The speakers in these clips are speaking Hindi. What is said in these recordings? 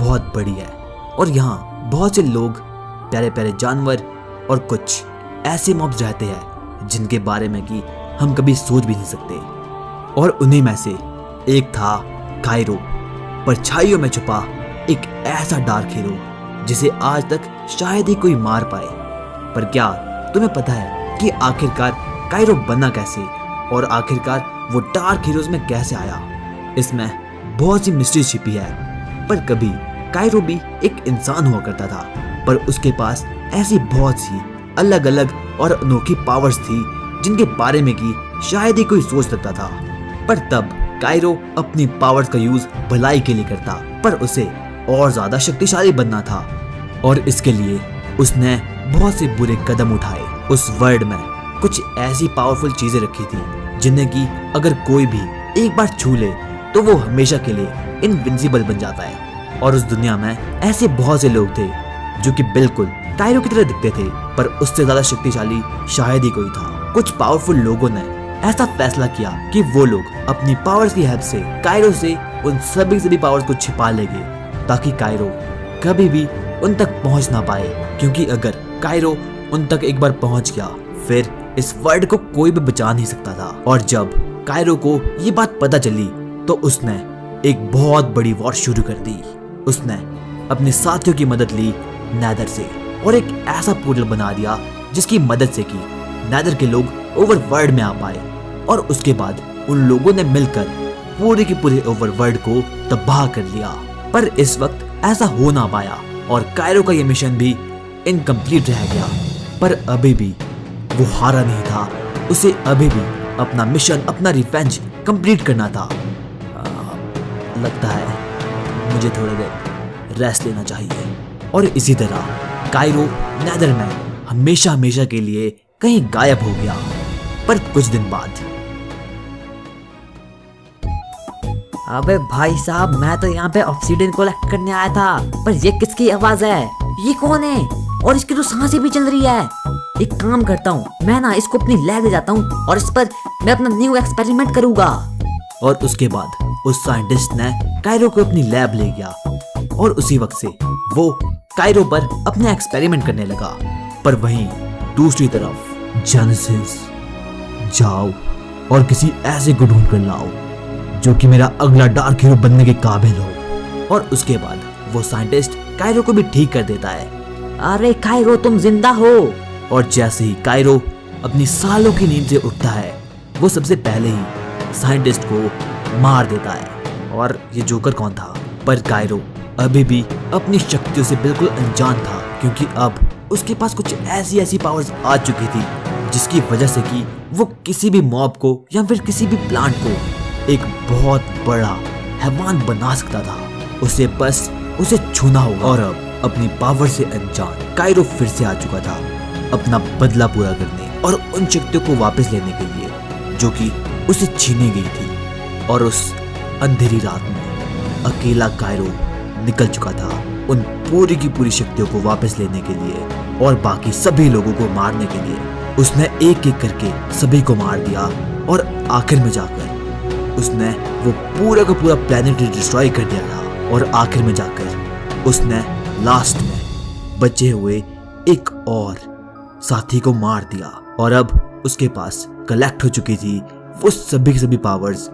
बहुत बड़ी है और यहाँ बहुत से लोग, प्यारे प्यारे जानवर और कुछ ऐसे मॉब्स रहते हैं जिनके बारे में कि हम कभी सोच भी नहीं सकते। और उन्हीं में से एक था कायरो, परछाइयों में छुपा एक ऐसा डार्क हीरो जिसे आज तक शायद ही कोई मार पाए। पर क्या तुम्हें पता है कि आखिरकार कायरो बना कैसे और आखिरकार वो डार्क हीरोज में कैसे आया? इसमें बहुत सी मिस्ट्री छिपी है। पर कभी कायरो भी एक इंसान हुआ करता था, पर उसके पास ऐसी बहुत सी अलग अलग और अनोखी पावर्स थी जिनके बारे में कि शायद ही कोई सोच सकता था। पर तब कायरो अपनी पावर्स का यूज भलाई के लिए करता, पर उसे और ज्यादा शक्तिशाली बनना था और इसके लिए उसने बहुत से बुरे कदम उठाए। उस वर्ल्ड में कुछ ऐसी पावरफुल चीजें रखी थी जिन्हें कि अगर कोई भी एक बार छू ले तो वो हमेशा के लिए इनविंसिबल बन जाता है। और उस दुनिया में ऐसे बहुत से लोग थे जो कि बिल्कुल कायरो की तरह दिखते थे, पर उससे ज्यादा शक्तिशाली शायद ही कोई था। कुछ पावरफुल लोगों ने ऐसा फैसला किया कि वो लोग अपनी पावर्स की हेल्प से कायरो से उन सभी पावर्स को छिपा लेंगे ताकि कायरो कभी भी उन तक पहुंच ना पाए, क्योंकि अगर कायरो उन तक एक बार पहुंच गया फिर इस वर्ल्ड को कोई भी बचा नहीं सकता था। और जब कायरो को ये बात पता चली तो उसने एक बहुत बड़ी वॉर शुरू कर दी। उसने अपने साथियों की मदद ली नेदर से और एक ऐसा पोर्टल बना दिया जिसकी मदद से कि नेदर के लोग ओवरवर्ल्ड में आ पाए। और उसके बाद उन लोगों ने मिलकर पूरे के पूरे ओवरवर्ल्ड को तबाह कर लिया। पर इस वक्त ऐसा हो ना पाया और कायरो का ये मिशन भी इनकम्प्लीट रह गया। पर अभी भी वो हारा नहीं था, उसे अभी भी अपना मिशन, अपना रिवेंज कंप्लीट करना था। लगता है मुझे थोड़ी देर रेस्ट लेना चाहिए। और इसी तरह कायरो नेदर में हमेशा हमेशा के लिए कहीं गायब हो गया। पर कुछ दिन बाद, अबे भाई साहब, मैं तो यहाँ पे ऑब्सीडियन कलेक्ट करने आया था, पर ये किसकी आवाज है? ये कौन है? और इसकी तो सांसें भी चल रही है। एक काम करता हूँ, मैं ना इसको अपनी लैब ले जाता हूँ और इस पर मैं अपना न्यू एक्सपेरिमेंट करूंगा। और उसके बाद उस साइंटिस्ट ने कायरो को अपनी लैब ले गया और उसी वक्त से वो कायरो पर अपने एक्सपेरिमेंट करने लगा। पर वहीं दूसरी तरफ जेनेसिस, जाओ और किसी ऐसे को ढूंढ कर लाओ जो कि मेरा अगला डार्क हीरो बनने के काबिल हो। और उसके बाद वो साइंटिस्ट कायरो को भी ठीक कर देता है। अरे कायरो, तुम जिंदा हो? और जैसे ही कायरो अपनी सालों की नींद से उठता है वो सबसे पहले ही साइंटिस्ट को मार देता है। और ये जोकर कौन था? पर कायरो अभी भी अपनी शक्तियों से बिल्कुल अनजान था, क्योंकि अब उसके पास कुछ ऐसी पावर्स आ चुकी थी जिसकी वजह से कि वो किसी भी मॉब को या फिर किसी भी प्लांट को एक बहुत बड़ा हैवान बना सकता था। उसे बस उसे छूना होगा। और अब अपनी पावर से अनजान कायरो फिर से आ चुका था अपना बदला पूरा करने और उन शक्तियों को वापस लेने के लिए जो कि उसे छीनी गई थी। और उस अंधेरी रात में अकेला कायरो निकल चुका था उन पूरी की पूरी शक्तियों को वापस लेने के लिए और बाकी सभी लोगों को मारने के लिए। उसने एक एक करके सभी को मार दिया और आखिर में जाकर उसने वो पूरा का पूरा प्लेनेट डिस्ट्रॉय कर दिया था। और आखिर में जाकर उसने लास्ट में बचे हुए एक और साथी को मार दिया। और अब उसके पास कलेक्ट हो चुकी थी वो सभी पावर्स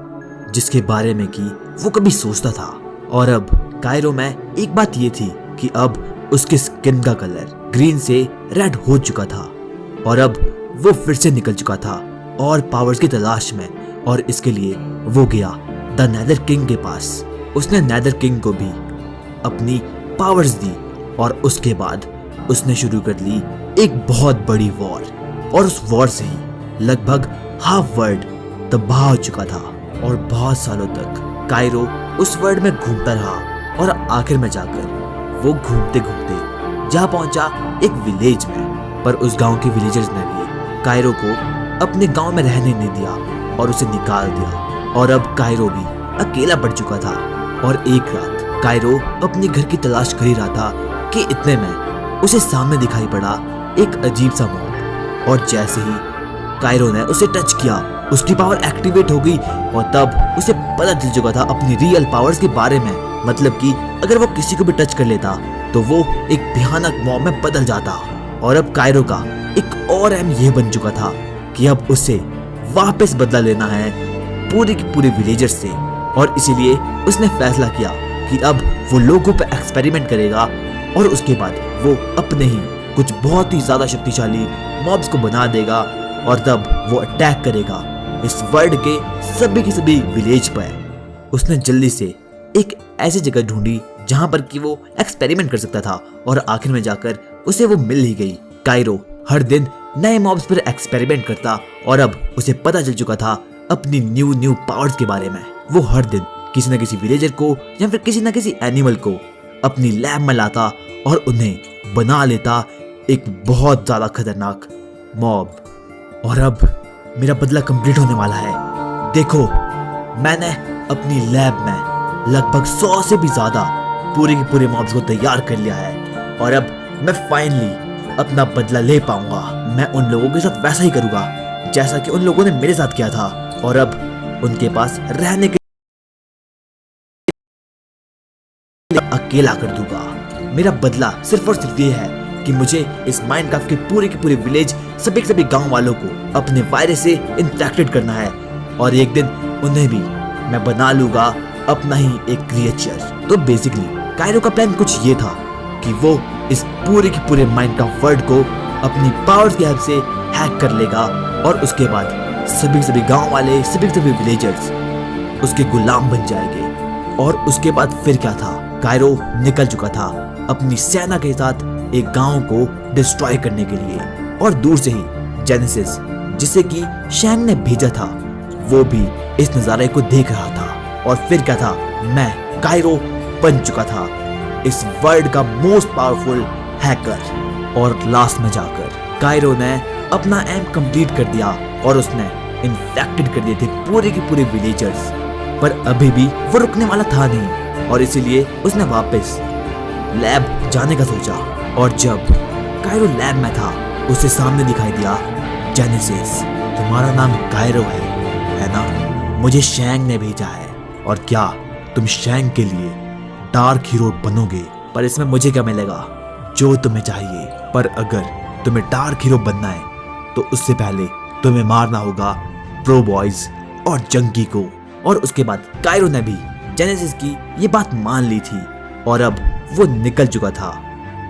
जिसके बारे में कि वो कभी सोचता था। और अब कायरो में एक बात ये थी कि अब उसके स्किन का कलर ग्रीन से रेड हो चुका था और अब वो फिर से निकल चुका था और पावर्स की तलाश में। और इसके लिए वो गया द नेदर किंग के पास। उसने नेदर किंग को भी अपनी पावर्स दी और उसके बाद उसने शुरू कर ली एक बहुत बड़ी वॉर। और उस वॉर से ही लगभग हाफ वर्ल्ड तबाह हो चुका था और बहुत सालों तक कायरो उस वर्ल्ड में घूमता रहा। और आखिर में जाकर वो घूमते घूमते जा पहुंचा एक विलेज में। पर उस गांव के विलेजर्स ने भी कायरो को अपने गांव में रहने नहीं दिया और उसे निकाल दिया। और अब कायरो भी अकेला पड़ चुका था। और एक रात कायरो अपने घर की तलाश कर ही रहा था कि इतने में उसे सामने दिखाई पड़ा एक अजीब सा मॉब। और जैसे ही कायरो ने उसे टच किया उसकी पावर एक्टिवेट हो गई और तब उसे पता चल चुका था अपनी रियल पावर्स के बारे में मतलब कि अगर वो किसी को भी टच कर लेता तो वो एक भयानक मॉब में बदल जाता। और अब कायरो का एक और एम ये बन चुका था कि अब उसे वापस बदला लेना है पूरे के पूरे विलेजर्स से। और इसीलिए उसने फैसला किया कि अब वो लोगों पे एक्सपेरिमेंट करेगा और उसके बाद वो अपने ही कुछ बहुत ही ज्यादा शक्तिशाली मॉब्स को बना देगा और तब वो अटैक करेगा इस वर्ल्ड के सभी विलेज पर। उसने जल्दी से एक ऐसी जगह ढूंढी जहां पर कि वो एक्सपेरिमेंट कर सकता था और आखिर में जाकर उसे वो मिल ही गई। कायरो हर दिन नए मॉब्स पर एक्सपेरिमेंट करता और अब उसे पता चल चुका था अपनी न्यू पावर्स के बारे में। वो हर दिन किसी न किसी विलेजर को या फिर किसी न किसी एनिमल को अपनी लैब में लाता और उन्हें बना लेता एक बहुत ज्यादा खतरनाक मॉब। और अब मेरा बदला कंप्लीट होने वाला है। देखो, मैंने अपनी लैब में लगभग 100 से भी ज्यादा पूरे के पूरे मॉब्स को तैयार कर लिया है और अब मैं फाइनली अपना बदला ले पाऊंगा। मैं उन लोगों के साथ वैसा ही करूंगा जैसा कि उन लोगों ने मेरे साथ किया था और अब उनके पास रहने के अकेला कर दूंगा। मेरा बदला सिर्फ और सिर्फ ये है कि मुझे इस माइनक्राफ्ट के पूरे विलेज सभी गांव वालों को अपने वायरस से इंफेक्टेड करना है और एक दिन उन्हें भी मैं बना लूंगा अपना ही एक क्रिएचर। तो बेसिकली कायरो का प्लान कुछ ये था कि वो इस पूरे माइनक्राफ्ट वर्ल्ड को अपनी पावर्स की हेल्प से हैक कर लेगा और उसके बाद सभी गांव वाले सभी विलेजर्स उसके गुलाम बन जाएंगे। और उसके बाद फिर क्या था, कायरो निकल चुका था अपनी सेना के साथ एक गांव को डिस्ट्रॉय करने के लिए और दूर से ही जेनेसिस, जिसे कि शैंग ने भेजा था, वो भी इस नजारे को देख रहा था। और फिर क्या था, मैं कायरो बन चुका था इस वर्ल्ड का मोस्ट पावरफुल हैकर। और लास्ट में जाकर कायरो ने अपना एम कंप्लीट कर दिया और उसने इन्फेक्टेड कर दिए थे पूरे के पूरे विलेजर्स। पर अभी भी वो रुकने वाला था नहीं और इसीलिए उसने वापस लैब जाने का सोचा। और जब कायरो लैब में था उसे सामने दिखाई दिया जेनेसिस, तुम्हारा नाम कायरो है ना? मुझे शैंग ने भेजा है। और क्या तुम शैंग के लिए डार्क हीरो बनोगे? पर इसमें मुझे क्या मिलेगा? जो तुम्हें चाहिए। पर अगर तुम्हें डार्क हीरो बनना है तो उससे पहले तुम्हें मारना होगा प्रो बॉयज और जंकी को। और उसके बाद कायरो ने भी जेनेसिस की ये बात मान ली थी और अब वो निकल चुका था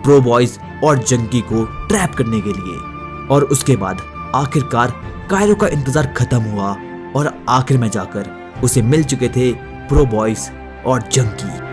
प्रो बॉयज और जंकी को ट्रैप करने के लिए। और उसके बाद आखिरकार कायरो का इंतजार खत्म हुआ और आखिर में जाकर उसे मिल चुके थे प्रो बॉयज और जंकी।